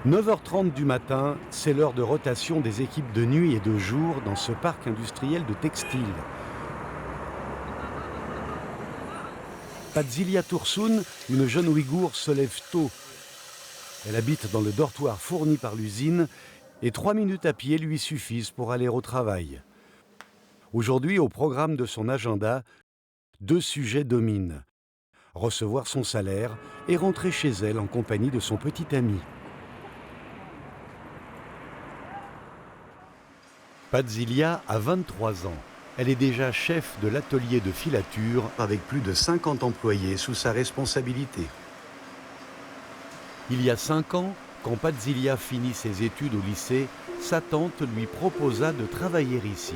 9h30 du matin, c'est l'heure de rotation des équipes de nuit et de jour dans ce parc industriel de textile. Padzilia Tursun, une jeune Ouïghour, se lève tôt. Elle habite dans le dortoir fourni par l'usine et 3 minutes à pied lui suffisent pour aller au travail. Aujourd'hui, au programme de son agenda, 2 sujets dominent. Recevoir son salaire et rentrer chez elle en compagnie de son petit ami. Padzilia a 23 ans. Elle est déjà chef de l'atelier de filature avec plus de 50 employés sous sa responsabilité. Il y a 5 ans, quand Padzilia finit ses études au lycée, sa tante lui proposa de travailler ici.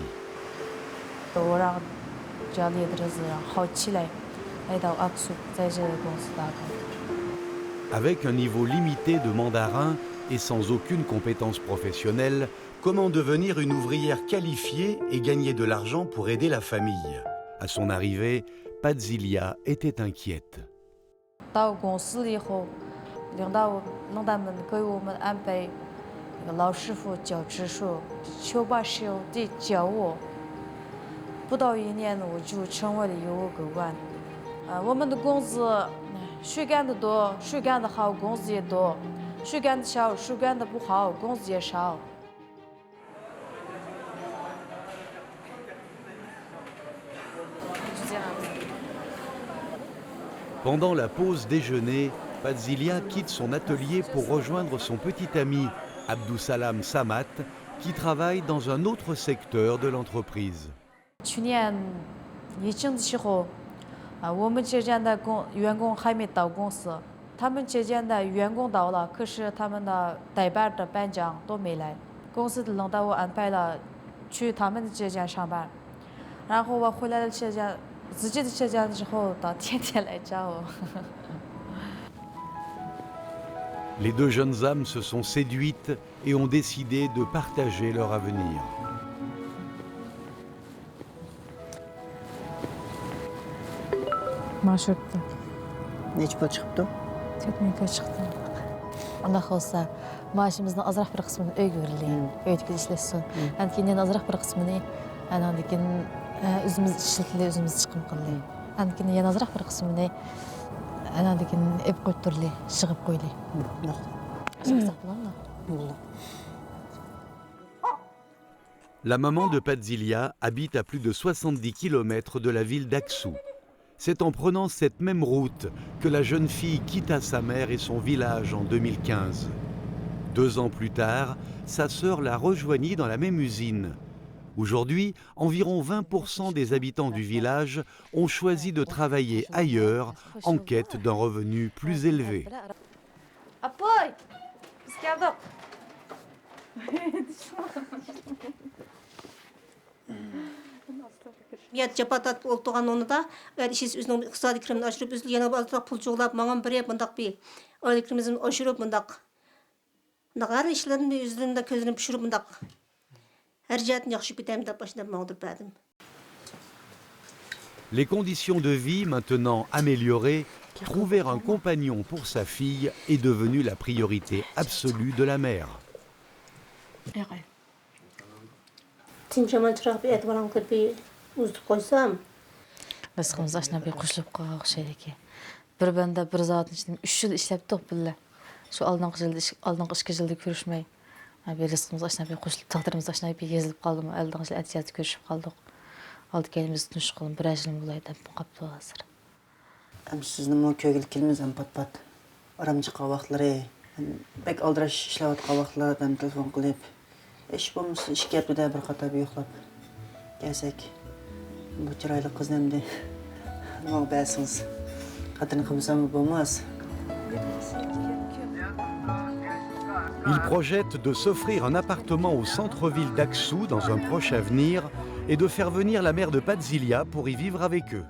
Avec un niveau limité de mandarin et sans aucune compétence professionnelle, comment devenir une ouvrière qualifiée et gagner de l'argent pour aider la famille? À son arrivée, Padzilia était inquiète. Pendant la pause déjeuner, Padzilia quitte son atelier pour rejoindre son petit ami, Abdussalam Samat, qui travaille dans un autre secteur de l'entreprise. Les 2 jeunes âmes se sont séduites et ont décidé de partager leur avenir. Neçe pul çıktı? Tekmeke çıktı. Allah olsa maaşımızın azırak bir kısmını öy görülüyor. Öydeki işlesin. Ankinden azırak bir kısmını anandikin özümüz işletili özümüz çıkım kılıyor. Ankinden yan azırak bir kısmını anandikin ev koyturlu, çıkıp koylu. La maman de Padzilia habite à plus de 70 km de la ville d'Aksou. C'est en prenant cette même route que la jeune fille quitta sa mère et son village en 2015. 2 ans plus tard, sa sœur la rejoignit dans la même usine. Aujourd'hui, environ 20% des habitants du village ont choisi de travailler ailleurs en quête d'un revenu plus élevé. Japatat oltuğan onu da işsiz üzünün iqtisadi kirimini aşırıp üzülü yana bazırak pul çoğulap mağan bire bundaq bir aylık kirimizin aşırıp bundaq her işlerin üzülünde közünü pişirip bundaq her cihetin yaxşı bitem de başında mağdur bədim. Les conditions de vie maintenant améliorées, trouver un compagnon pour sa fille est devenu la priorité absolue de la mère. Tim Jamal çırak bir et varan kırpı uzduk koysam. Rızkımız aşına bir kuşlup kalak şeydeki. Bir bende bir zatın içinde 3 yıl işleptik bile. Şu aldığın kış yılda görüşmeyi. Bir rızkımız aşına bir kuşlup, taqdirimiz aşına bir yazılıp kaldım. Aldığın yıl etiyatı görüşüp kaldık. Aldı kendimizi tunuş kılın. Bir ajılım bulaydı. Kaptı hazır. Sizin o köylü kilimiz pat. Aramcı kavakları. Bek aldıraş işlevat kavaklar. Ben telefon kılıp. İş bulmuş, iş geldi de bir kata bir yoklap. Gelsek. Bu çıraylı kız nemdi. Ama belsiniz. Kadını kımsam bulmaz. Il projette de s'offrir un appartement au centre-ville d'Aksou dans un proche avenir et de faire venir la mère de Padzilia pour y vivre avec eux.